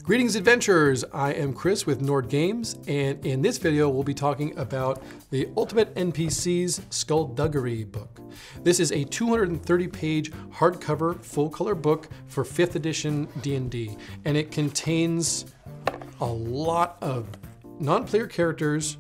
Greetings adventurers, I am Chris with Nord Games, and in this video we'll be talking about the Ultimate NPCs Skulduggery book. This is a 230-page hardcover full-color book for 5th edition D&D, and it contains a lot of non-player characters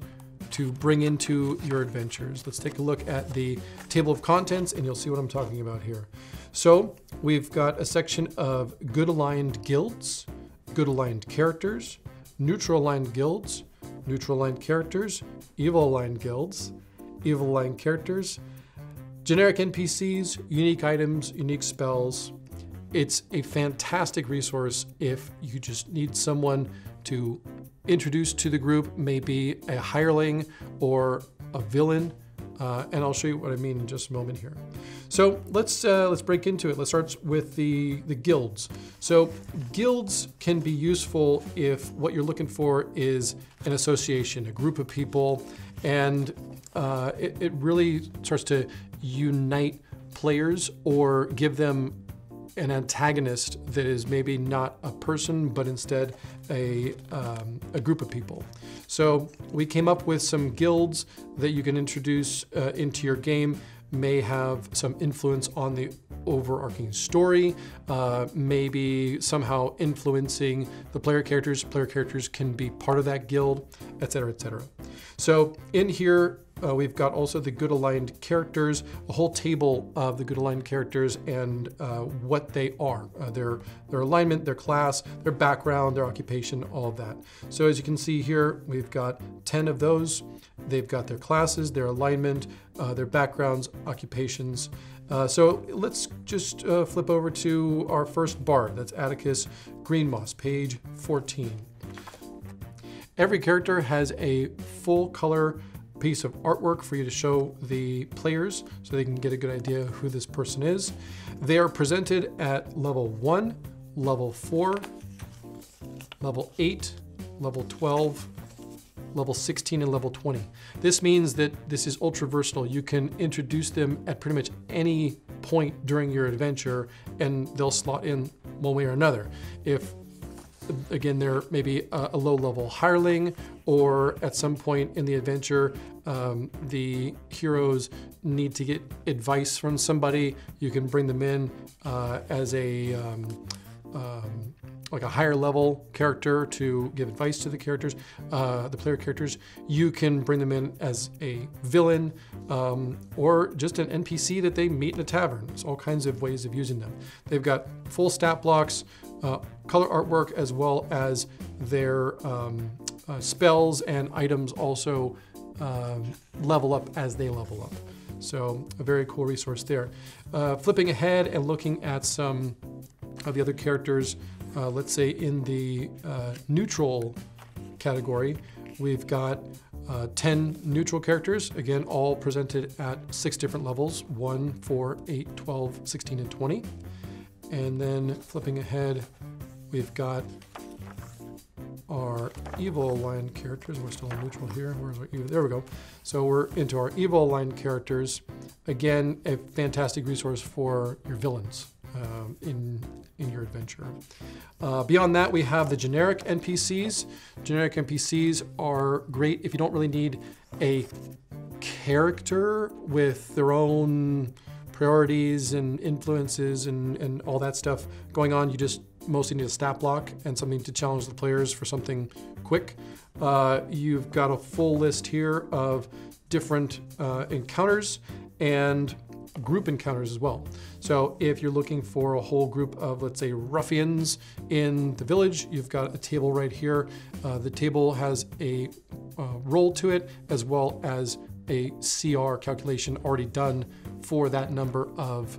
to bring into your adventures. Let's take a look at the table of contents and you'll see what I'm talking about here. So we've got a section of good aligned guilds, good aligned characters, neutral aligned guilds, neutral aligned characters, evil aligned guilds, evil aligned characters, generic NPCs, unique items, unique spells. It's a fantastic resource if you just need someone to introduce to the group, maybe a hireling or a villain. And I'll show you what I mean in just a moment here. So let's break into it. Let's start with the guilds. So guilds can be useful if what you're looking for is an association, a group of people, and it really starts to unite players or give them an antagonist that is maybe not a person, but instead a group of people. So we came up with some guilds that you can introduce into your game, may have some influence on the overarching story, maybe somehow influencing the player characters. Player characters can be part of that guild, etc., etc. So in here, we've got also the good aligned characters, a whole table of the good aligned characters and what they are, their alignment, their class, their background, their occupation, all of that. So as you can see here, we've got 10 of those. They've got their classes, their alignment, their backgrounds, occupations. So let's just flip over to our first bard. That's Atticus Greenmoss, page 14. Every character has a full color piece of artwork for you to show the players so they can get a good idea of who this person is. They are presented at level 1, level 4, level 8, level 12, level 16, and level 20. This means that this is ultra versatile. You can introduce them at pretty much any point during your adventure and they'll slot in one way or another. If again, they're maybe a low-level hireling, or at some point in the adventure, the heroes need to get advice from somebody. You can bring them in as a like a higher level character to give advice to the characters, the player characters. You can bring them in as a villain or just an NPC that they meet in a tavern. There's all kinds of ways of using them. They've got full stat blocks, color artwork, as well as their spells and items also level up as they level up. So a very cool resource there. Flipping ahead and looking at some of the other characters, let's say in the neutral category, we've got 10 neutral characters, again, all presented at 6 different levels, 1, 4, 8, 12, 16, and 20. And then flipping ahead, we've got our evil aligned characters. We're still in neutral here. Where's our evil? There we go. So we're into our evil aligned characters. Again, a fantastic resource for your villains in your adventure. Beyond that, we have the generic NPCs. Generic NPCs are great if you don't really need a character with their own priorities and influences and all that stuff going on. You just mostly need a stat block and something to challenge the players for something quick. You've got a full list here of different encounters and group encounters as well. So if you're looking for a whole group of, let's say, ruffians in the village, you've got a table right here. The table has a roll to it, as well as a CR calculation already done for that number of,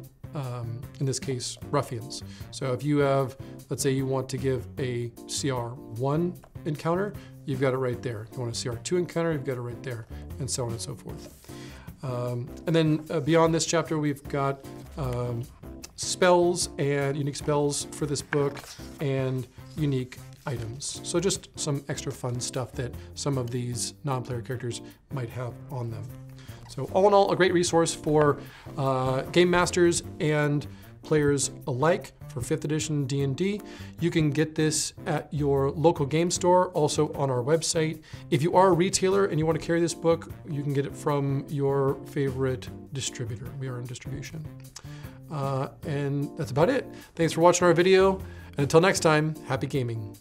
in this case, ruffians. So if you have, let's say you want to give a CR1 encounter, you've got it right there. If you want a CR2 encounter, you've got it right there, and so on and so forth. And then beyond this chapter, we've got spells and unique spells for this book and unique items. So just some extra fun stuff that some of these non-player characters might have on them. So all in all, a great resource for game masters and players alike for 5th edition D&D. You can get this at your local game store, also on our website. If you are a retailer and you want to carry this book, you can get it from your favorite distributor. We are in distribution. And that's about it. Thanks for watching our video. And until next time, happy gaming.